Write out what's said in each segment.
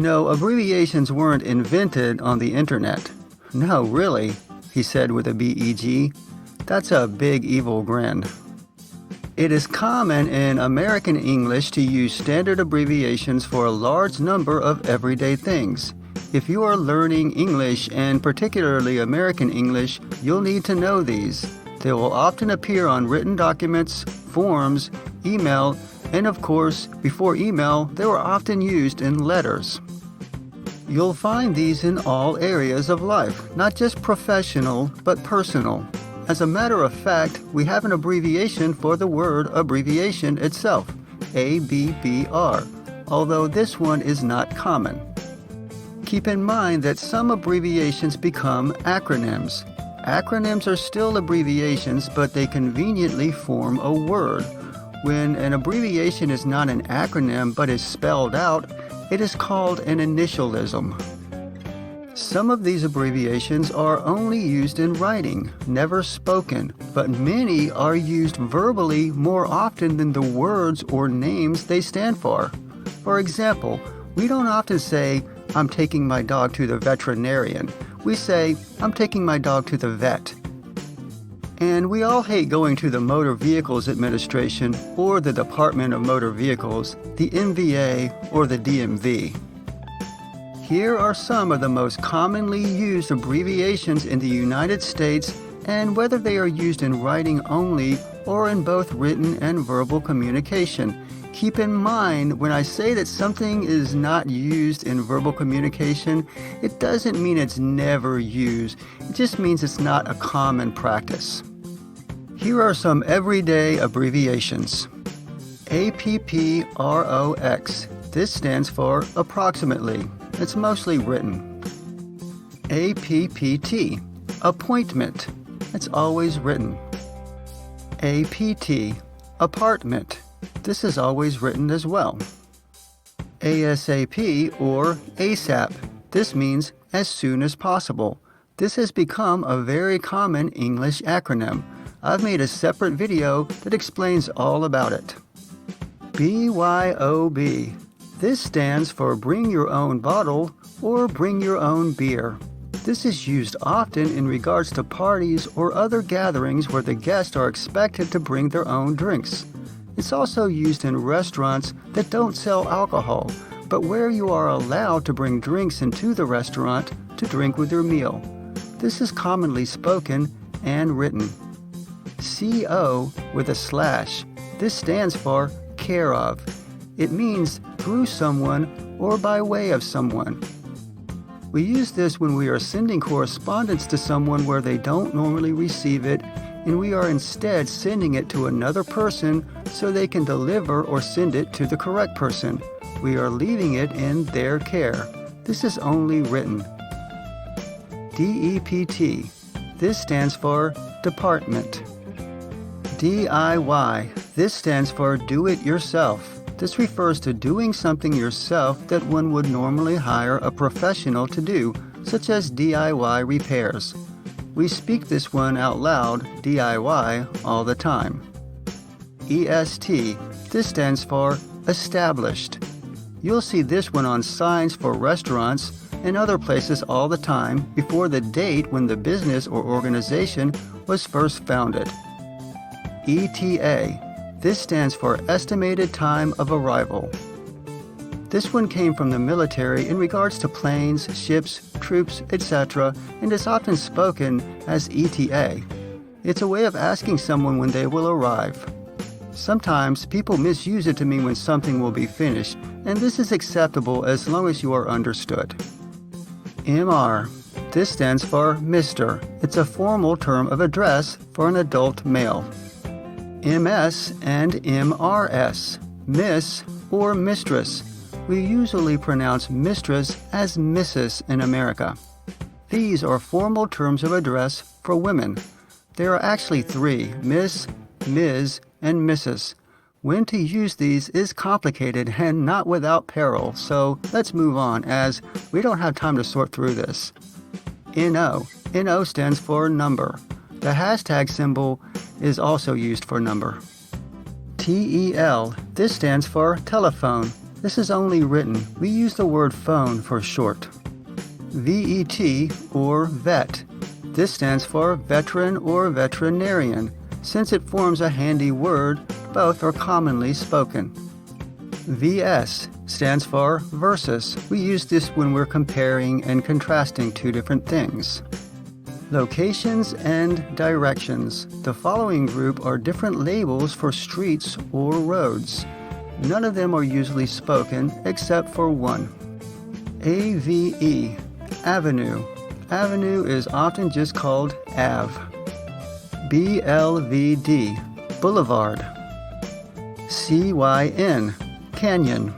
Abbreviations weren't invented on the internet. No, really, he said with a B-E-G. That's a big evil grin. It is common in American English to use standard abbreviations for a large number of everyday things. If you are learning English, and particularly American English, you'll need to know these. They will often appear on written documents, forms, email, and of course, before email, they were often used in letters. You'll find these in all areas of life, not just professional, but personal. As a matter of fact, we have an abbreviation for the word abbreviation itself, ABBR, although this one is not common. Keep in mind that some abbreviations become acronyms. Acronyms are still abbreviations, but they conveniently form a word. When an abbreviation is not an acronym but is spelled out, it is called an initialism. Some of these abbreviations are only used in writing, never spoken, but many are used verbally more often than the words or names they stand for. For example, we don't often say, "I'm taking my dog to the veterinarian." We say, "I'm taking my dog to the vet." And we all hate going to the Motor Vehicles Administration or the Department of Motor Vehicles, the MVA, or the DMV. Here are some of the most commonly used abbreviations in the United States and whether they are used in writing only or in both written and verbal communication. Keep in mind, when I say that something is not used in verbal communication, it doesn't mean it's never used. It just means it's not a common practice. Here are some everyday abbreviations. APPROX. This stands for approximately. It's mostly written. APPT. Appointment. It's always written. APT. Apartment. This is always written as well. A.S.A.P. or A.S.A.P. This means as soon as possible. This has become a very common English acronym. I've made a separate video that explains all about it. B.Y.O.B. This stands for bring your own bottle or bring your own beer. This is used often in regards to parties or other gatherings where the guests are expected to bring their own drinks. It's also used in restaurants that don't sell alcohol, but where you are allowed to bring drinks into the restaurant to drink with your meal. This is commonly spoken and written. CO with a slash. This stands for care of. It means through someone or by way of someone. We use this when we are sending correspondence to someone where they don't normally receive it, and we are instead sending it to another person so they can deliver or send it to the correct person. We are leaving it in their care. This is only written. DEPT. This stands for department. D.I.Y. This stands for do it yourself. This refers to doing something yourself that one would normally hire a professional to do, such as DIY repairs. We speak this one out loud, DIY, all the time. EST. This stands for established. You'll see this one on signs for restaurants and other places all the time before the date when the business or organization was first founded. ETA. This stands for estimated time of arrival. This one came from the military in regards to planes, ships, troops, etc., and is often spoken as ETA. It's a way of asking someone when they will arrive. Sometimes people misuse it to mean when something will be finished, and this is acceptable as long as you are understood. MR. This stands for Mr. It's a formal term of address for an adult male. MS and MRS, Miss or Mistress. We usually pronounce mistress as Mrs. in America. These are formal terms of address for women. There are actually three, Miss, Ms., and Mrs. When to use these is complicated and not without peril, so let's move on as we don't have time to sort through this. NO. NO stands for number. The hashtag symbol is also used for number. TEL. This stands for telephone. This is only written. We use the word phone for short. VET or VET. This stands for veteran or veterinarian. Since it forms a handy word, both are commonly spoken. VS stands for versus. We use this when we're comparing and contrasting two different things. Locations and directions. The following group are different labels for streets or roads. None of them are usually spoken except for one. AVE, avenue. Avenue is often just called Ave. BLVD, boulevard. CYN, canyon.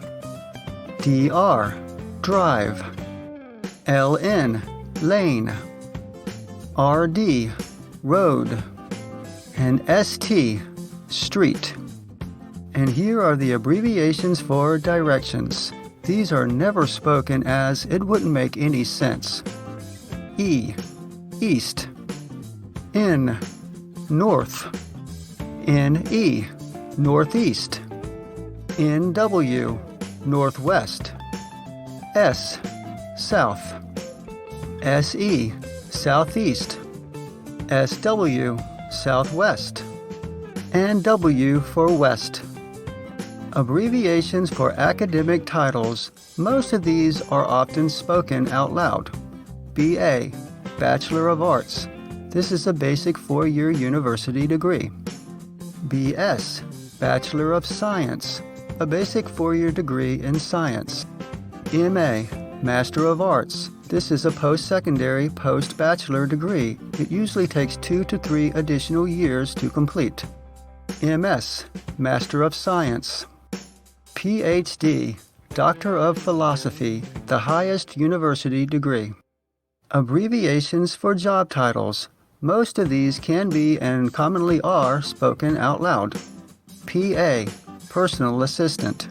DR, drive. LN, lane. RD, road. And ST, street. And here are the abbreviations for directions. These are never spoken as it wouldn't make any sense. E, east. N, north. NE, northeast. NW, northwest. S, south. SE, southeast. SW, southwest. And W for west. Abbreviations for academic titles. Most of these are often spoken out loud. BA, Bachelor of Arts. This is a basic 4-year university degree. BS, Bachelor of Science, a basic 4-year degree in science. MA, Master of Arts. This is a post-secondary, post-bachelor degree. It usually takes 2 to 3 additional years to complete. MS, Master of Science. Ph.D, Doctor of Philosophy, the highest university degree. Abbreviations for job titles. Most of these can be and commonly are spoken out loud. PA, Personal Assistant.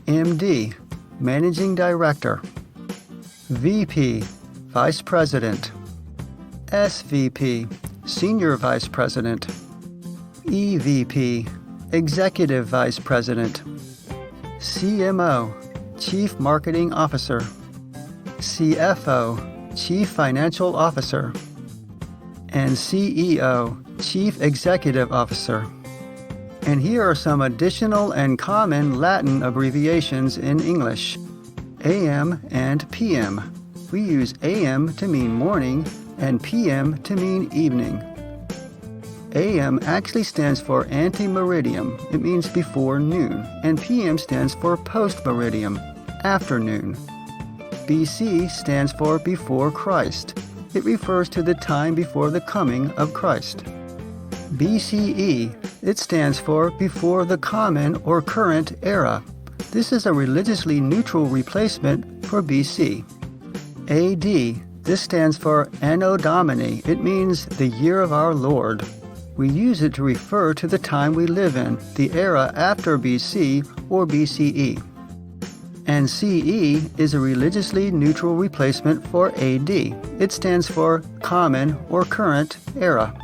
MD, Managing Director. VP, Vice President. SVP, Senior Vice President. EVP, Executive Vice President. CMO, Chief Marketing Officer. CFO, Chief Financial Officer. And CEO, Chief Executive Officer. And here are some additional and common Latin abbreviations in English. AM and PM. We use AM to mean morning and PM to mean evening. AM actually stands for antemeridium. It means before noon. And PM stands for postmeridium, afternoon. BC stands for before Christ. It refers to the time before the coming of Christ. BCE, it stands for before the common or current era. This is a religiously neutral replacement for BC. AD, this stands for Anno Domini. It means the year of our Lord. We use it to refer to the time we live in, the era after BC or BCE. And CE is a religiously neutral replacement for AD. It stands for common or current era.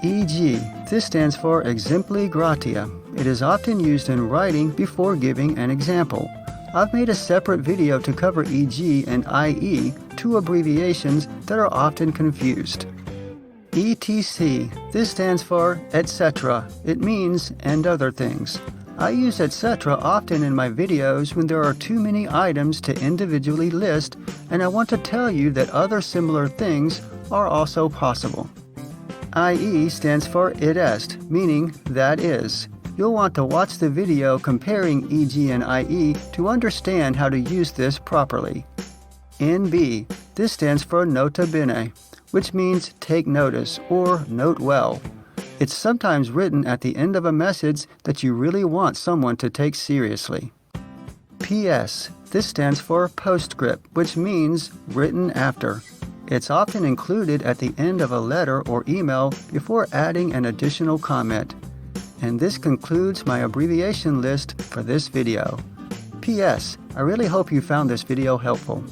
EG, this stands for exempli gratia. It is often used in writing before giving an example. I've made a separate video to cover EG and IE, two abbreviations that are often confused. ETC, this stands for etc. It means and other things. I use etc. often in my videos when there are too many items to individually list, and I want to tell you that other similar things are also possible. IE stands for id est, meaning that is. You'll want to watch the video comparing EG and IE to understand how to use this properly. NB, this stands for nota bene, which means take notice or note well. It's sometimes written at the end of a message that you really want someone to take seriously. PS, this stands for postscript, which means written after. It's often included at the end of a letter or email before adding an additional comment. And this concludes my abbreviation list for this video. P.S. I really hope you found this video helpful.